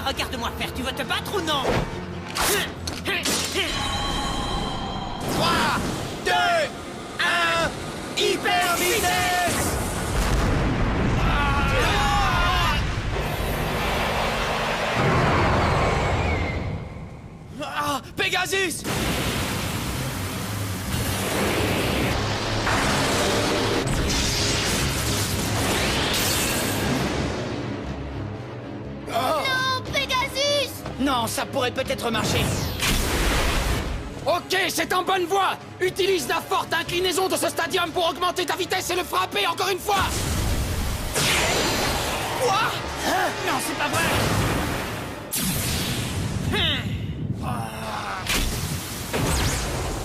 regarde-moi faire, tu veux te battre ou non? 3, 2, 1, hyper vitesse! Ah, Pegasus! Non, Pegasus! Non, ça pourrait peut-être marcher. Ok, c'est en bonne voie. Utilise la forte inclinaison de ce stadium pour augmenter ta vitesse et le frapper encore une fois. Quoi? Non, c'est pas vrai!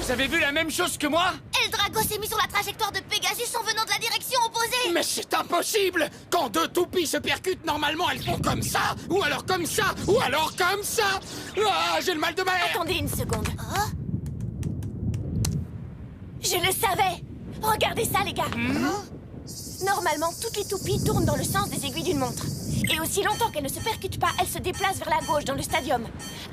Vous avez vu la même chose que moi? Eldrago s'est mis sur la trajectoire de Pegasus en venant de la direction opposée! Mais c'est impossible! Quand deux toupies se percutent, normalement elles font comme ça, ou alors comme ça, ou alors comme ça! Ah, j'ai le mal de mer! Attendez une seconde. Je le savais! Regardez ça, les gars! Normalement, toutes les toupies tournent dans le sens des aiguilles d'une montre. Et aussi longtemps qu'elles ne se percutent pas, elles se déplacent vers la gauche dans le stadium.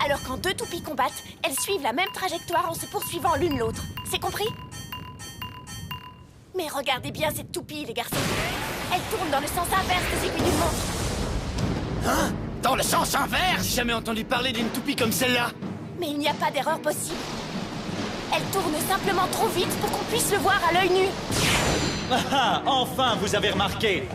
Alors quand deux toupies combattent, elles suivent la même trajectoire en se poursuivant l'une l'autre. C'est compris? Mais regardez bien cette toupie, les garçons. Elle tourne dans le sens inverse des aiguilles d'une montre. Hein? Dans le sens inverse? J'ai jamais entendu parler d'une toupie comme celle-là. Mais il n'y a pas d'erreur possible. Elle tourne simplement trop vite pour qu'on puisse le voir à l'œil nu. Ah, enfin, vous avez remarqué.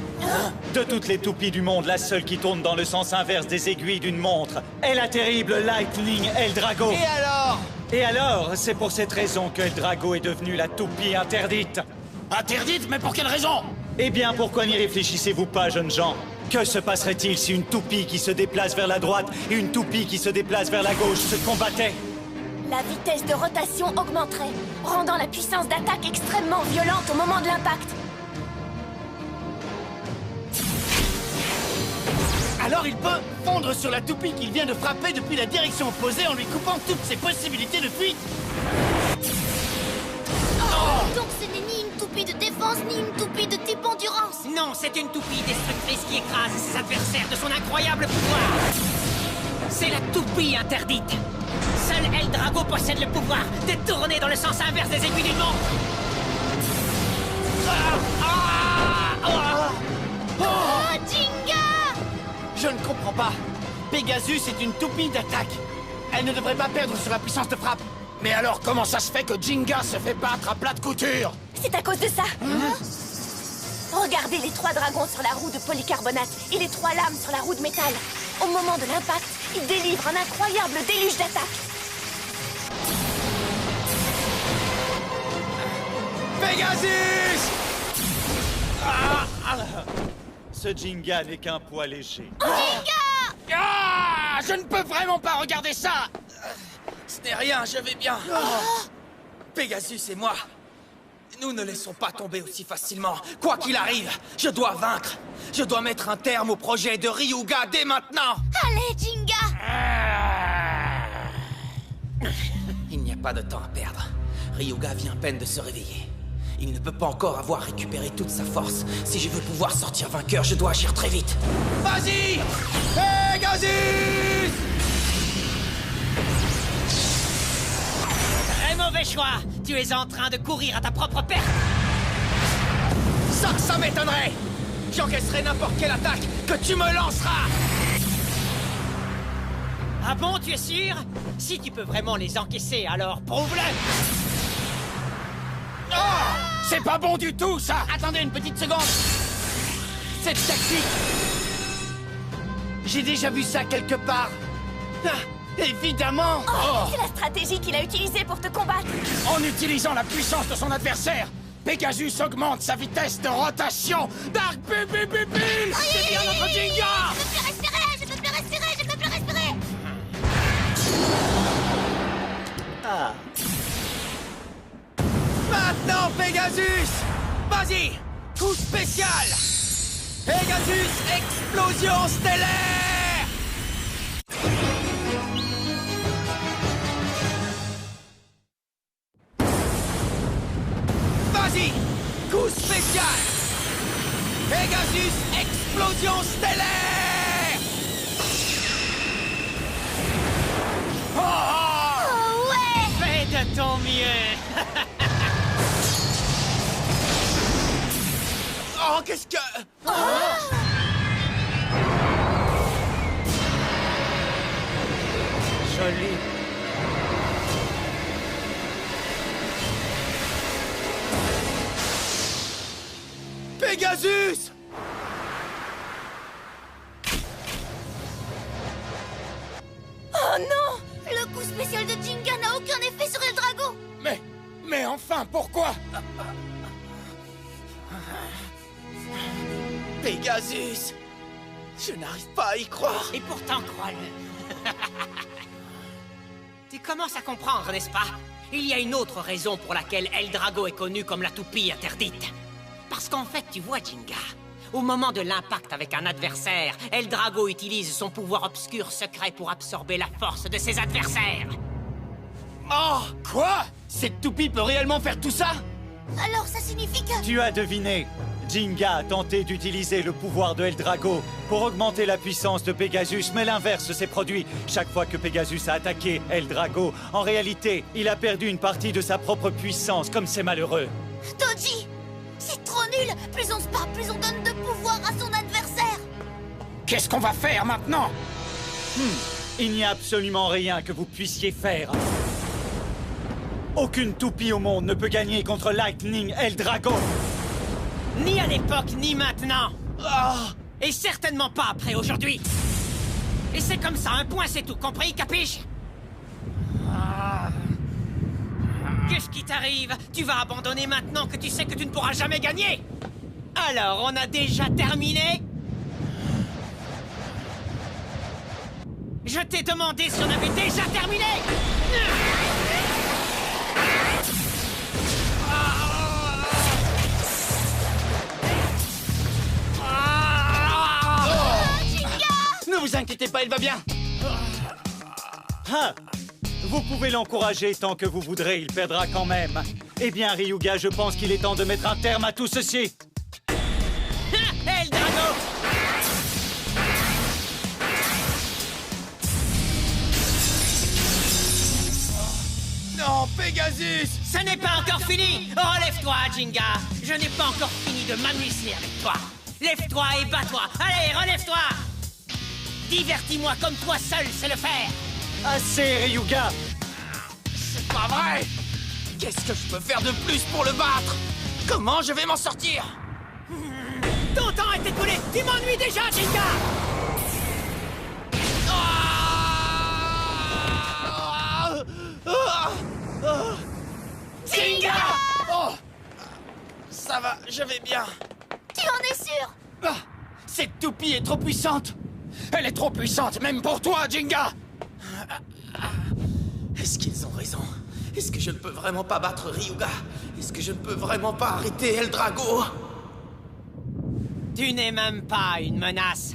De toutes les toupies du monde, la seule qui tourne dans le sens inverse des aiguilles d'une montre est la terrible Lightning Eldrago. Et alors? Et alors, c'est pour cette raison que Eldrago est devenue la toupie interdite. Interdite? Mais pour quelle raison? Eh bien, pourquoi n'y réfléchissez-vous pas, jeunes gens? Que se passerait-il si une toupie qui se déplace vers la droite et une toupie qui se déplace vers la gauche se combattaient? La vitesse de rotation augmenterait, rendant la puissance d'attaque extrêmement violente au moment de l'impact. Alors il peut fondre sur la toupie qu'il vient de frapper depuis la direction opposée en lui coupant toutes ses possibilités de fuite. Donc ce n'est ni une toupie de défense, ni une toupie de type endurance! Non, c'est une toupie destructrice qui écrase ses adversaires de son incroyable pouvoir! C'est la toupie interdite! Seul Eldrago possède le pouvoir de tourner dans le sens inverse des aiguilles d'une montre! Oh, Jinga! Je ne comprends pas. Pegasus est une toupie d'attaque. Elle ne devrait pas perdre sur la puissance de frappe. Mais alors comment ça se fait que Jinga se fait battre à plat de couture? C'est à cause de ça. Regardez les 3 dragons sur la roue de polycarbonate et les 3 lames sur la roue de métal. Au moment de l'impact, ils délivrent un incroyable déluge d'attaque. Pegasus! Ce Jinga n'est qu'un poids léger. Ah! Je ne peux vraiment pas regarder ça! Ce n'est rien, je vais bien. Pegasus et moi, nous ne laissons pas tomber aussi facilement. Quoi qu'il arrive, je dois vaincre. Je dois mettre un terme au projet de Ryuga dès maintenant. Allez, Jinga! Il n'y a pas de temps à perdre. Ryuga vient à peine de se réveiller. Il ne peut pas encore avoir récupéré toute sa force. Si je veux pouvoir sortir vainqueur, je dois agir très vite. Vas-y! Pegasus! Très mauvais choix! Tu es en train de courir à ta propre perte! Ça m'étonnerait! J'encaisserai n'importe quelle attaque que tu me lanceras! Ah bon, tu es sûr? Si tu peux vraiment les encaisser, alors prouve-le! Oh! C'est pas bon du tout, ça! Attendez une petite seconde! Cette tactique... J'ai déjà vu ça quelque part! Ah, évidemment! Oh, c'est la stratégie qu'il a utilisée pour te combattre. En utilisant la puissance de son adversaire, Pegasus augmente sa vitesse de rotation! Dark Pupil! C'est bien notre Jinga! Je peux plus respirer! Je peux plus respirer! Je peux plus respirer! Ah, Maintenant, Pegasus! Vas-y! Coup spécial! Pegasus, explosion stellaire! Vas-y! Coup spécial! Pegasus, explosion stellaire! mieux. Oh, qu'est-ce que... Joli. Pegasus! Oh non! Le coup spécial de Jinga n'a aucun effet sur Eldrago! Mais enfin, pourquoi? Pegasus! Je n'arrive pas à y croire. Et pourtant, crois-le. Tu commences à comprendre, n'est-ce pas? Il y a une autre raison pour laquelle Eldrago est connu comme la toupie interdite. Parce qu'en fait, tu vois, Jinga, au moment de l'impact avec un adversaire, Eldrago utilise son pouvoir obscur secret pour absorber la force de ses adversaires. Oh, quoi? Cette toupie peut réellement faire tout ça? Alors ça signifie que... Tu as deviné. Jinga a tenté d'utiliser le pouvoir de Eldrago pour augmenter la puissance de Pegasus, mais l'inverse s'est produit. Chaque fois que Pegasus a attaqué Eldrago, en réalité, il a perdu une partie de sa propre puissance, comme c'est malheureux. Doji! C'est trop nul! Plus on se bat, plus on donne de pouvoir à son adversaire! Qu'est-ce qu'on va faire maintenant? Il n'y a absolument rien que vous puissiez faire. Aucune toupie au monde ne peut gagner contre Lightning Eldrago. Ni à l'époque, ni maintenant. Ah! Et certainement pas après aujourd'hui. Et c'est comme ça, un point c'est tout, compris, capiche? Qu'est-ce qui t'arrive? Tu vas abandonner maintenant que tu sais que tu ne pourras jamais gagner? Alors, on a déjà terminé? Je t'ai demandé si on avait déjà terminé! Ne vous inquiétez pas, il va bien. Ah! Vous pouvez l'encourager tant que vous voudrez, il perdra quand même. Eh bien, Ryuga, je pense qu'il est temps de mettre un terme à tout ceci. Eldrago! Non, Pegasus! Ce n'est pas encore fini! Relève-toi, Jinga! Je n'ai pas encore fini de m'amuser avec toi! Lève-toi et bats-toi! Allez, relève-toi! Divertis-moi comme toi seul sais le faire! Assez, Ryuga! C'est pas vrai! Qu'est-ce que je peux faire de plus pour le battre? Comment je vais m'en sortir? Ton temps est écoulé! Tu m'ennuies déjà, Jinga! Jinga! Oh! Ça va, je vais bien. Tu en es sûr? Ah, cette toupie est trop puissante! Elle est trop puissante, même pour toi, Jinga! Est-ce qu'ils ont raison? Est-ce que je ne peux vraiment pas battre Ryuga? Est-ce que je ne peux vraiment pas arrêter Eldrago? Tu n'es même pas une menace.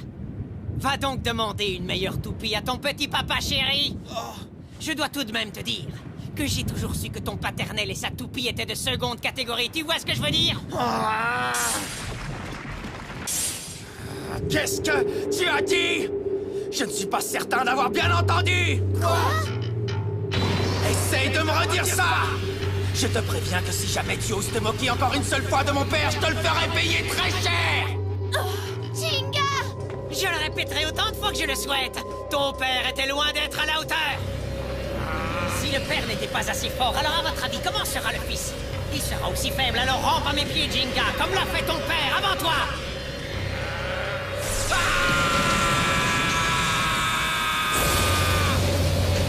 Va donc demander une meilleure toupie à ton petit papa chéri. Je dois tout de même te dire que j'ai toujours su que ton paternel et sa toupie étaient de seconde catégorie. Tu vois ce que je veux dire? Qu'est-ce que tu as dit? Je ne suis pas certain d'avoir bien entendu! Quoi? Essaye de me redire ça! Je te préviens que si jamais tu oses te moquer encore une seule fois de mon père, je te le ferai payer très cher! Jinga! Je le répéterai autant de fois que je le souhaite. Ton père était loin d'être à la hauteur. Si le père n'était pas assez fort, alors à votre avis, comment sera le fils? Il sera aussi faible, alors rampe à mes pieds, Jinga, comme l'a fait ton père avant toi.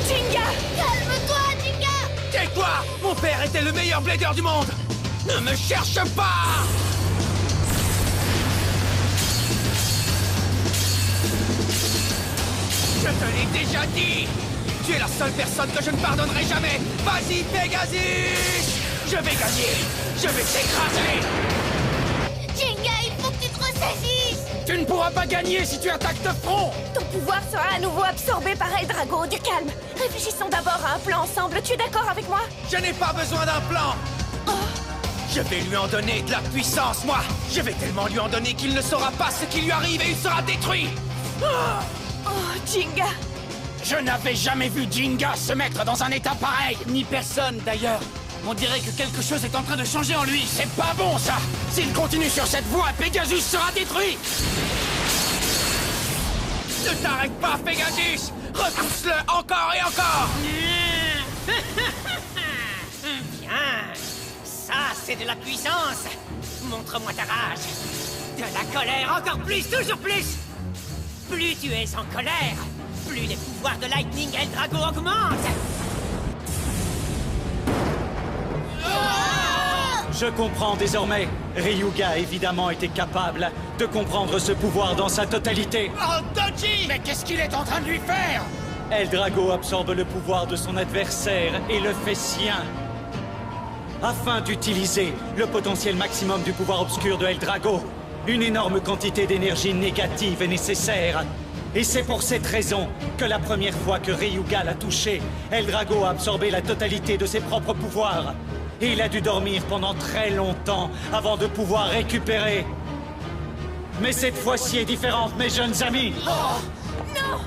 Jinga! Calme-toi, Jinga! Tais-toi! Mon père était le meilleur blader du monde! Ne me cherche pas! Je te l'ai déjà dit! Tu es la seule personne que je ne pardonnerai jamais! Vas-y, Pegasus! Je vais gagner! Je vais t'écraser! Jinga, il faut que tu te ressaisisses! Tu ne pourras pas gagner si tu attaques de front! Ton pouvoir sera à nouveau absorbé par Eldrago. Du calme. Réfléchissons d'abord à un plan ensemble. Tu es d'accord avec moi? Je n'ai pas besoin d'un plan! Je vais lui en donner de la puissance, moi! Je vais tellement lui en donner qu'il ne saura pas ce qui lui arrive et il sera détruit! Oh, Jinga! Je n'avais jamais vu Jinga se mettre dans un état pareil. Ni personne, d'ailleurs. On dirait que quelque chose est en train de changer en lui. C'est pas bon, ça. S'il continue sur cette voie, Pegasus sera détruit. Ne t'arrête pas, Pegasus. Repousse-le encore et encore. Bien. Ça, c'est de la puissance. Montre-moi ta rage. De la colère, encore plus, toujours plus. Plus tu es en colère, plus les pouvoirs de Lightning Eldrago augmentent. Je comprends désormais. Ryuga, évidemment, était capable de comprendre ce pouvoir dans sa totalité. Oh, Dodgy! Mais qu'est-ce qu'il est en train de lui faire? Eldrago absorbe le pouvoir de son adversaire et le fait sien. Afin d'utiliser le potentiel maximum du pouvoir obscur de Eldrago, une énorme quantité d'énergie négative est nécessaire. Et c'est pour cette raison que la première fois que Ryuga l'a touché, Eldrago a absorbé la totalité de ses propres pouvoirs. Et il a dû dormir pendant très longtemps avant de pouvoir récupérer. Mais cette fois-ci est différente, mes jeunes amis. Oh, non!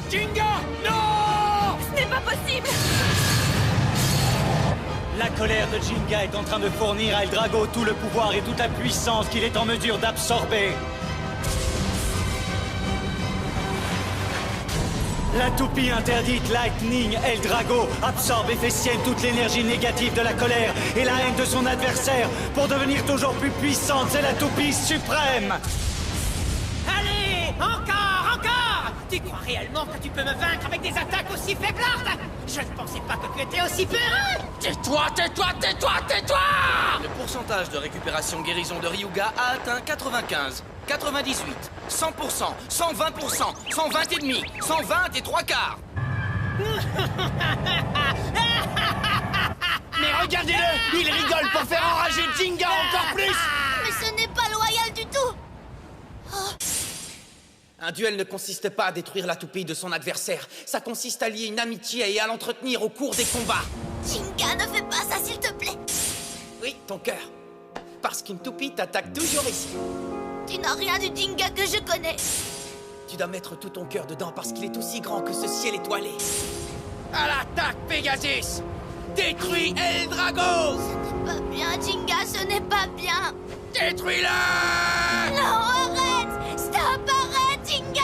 Jinga! Non! Ce n'est pas possible! La colère de Jinga est en train de fournir à Eldrago tout le pouvoir et toute la puissance qu'il est en mesure d'absorber. La toupie interdite Lightning Eldrago absorbe et fait sienne toute l'énergie négative de la colère et la haine de son adversaire pour devenir toujours plus puissante. C'est la toupie suprême. Allez, encore, encore! Tu crois réellement que tu peux me vaincre avec des attaques aussi faiblardes? Je ne pensais pas que tu étais aussi peureux! Tais-toi, tais-toi, tais-toi, tais-toi! Le pourcentage de récupération guérison de Ryuga a atteint 95, 98, 100%, 120%, 120 et demi, 120 et 3/4. Mais regardez-le! Il rigole pour faire enrager Jinga encore plus! Mais ce n'est pas loyal du tout. Un duel ne consiste pas à détruire la toupie de son adversaire. Ça consiste à lier une amitié et à l'entretenir au cours des combats. Jinga, ne fais pas ça, s'il te plaît. Oui, ton cœur. Parce qu'une toupie t'attaque toujours ici. Tu n'as rien du Jinga que je connais. Tu dois mettre tout ton cœur dedans parce qu'il est aussi grand que ce ciel étoilé. À l'attaque, Pegasus! Détruis Eldrago! Ce n'est pas bien, Jinga, ce n'est pas bien. Détruis-le! Non, arrête! Stop, arrête, Jinga!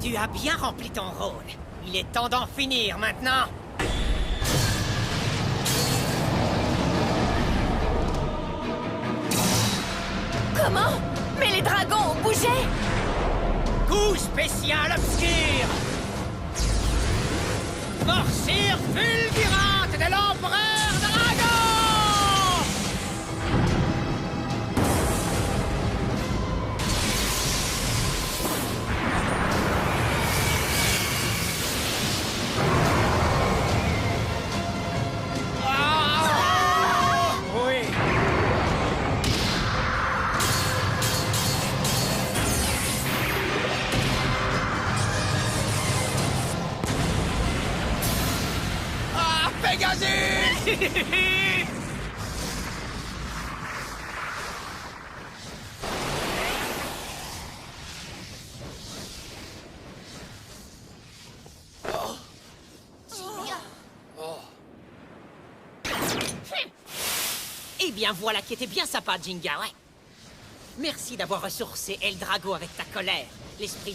Tu as bien rempli ton rôle. Il est temps d'en finir maintenant. Comment? Mais les dragons ont bougé! Coup spécial obscur! Morsure fulgurante de l'Empereur Dragon! Oui. Ah, Pegasus! Eh bien, voilà qui était bien sympa, Jinga, ouais. Merci d'avoir ressourcé Eldrago avec ta colère. L'esprit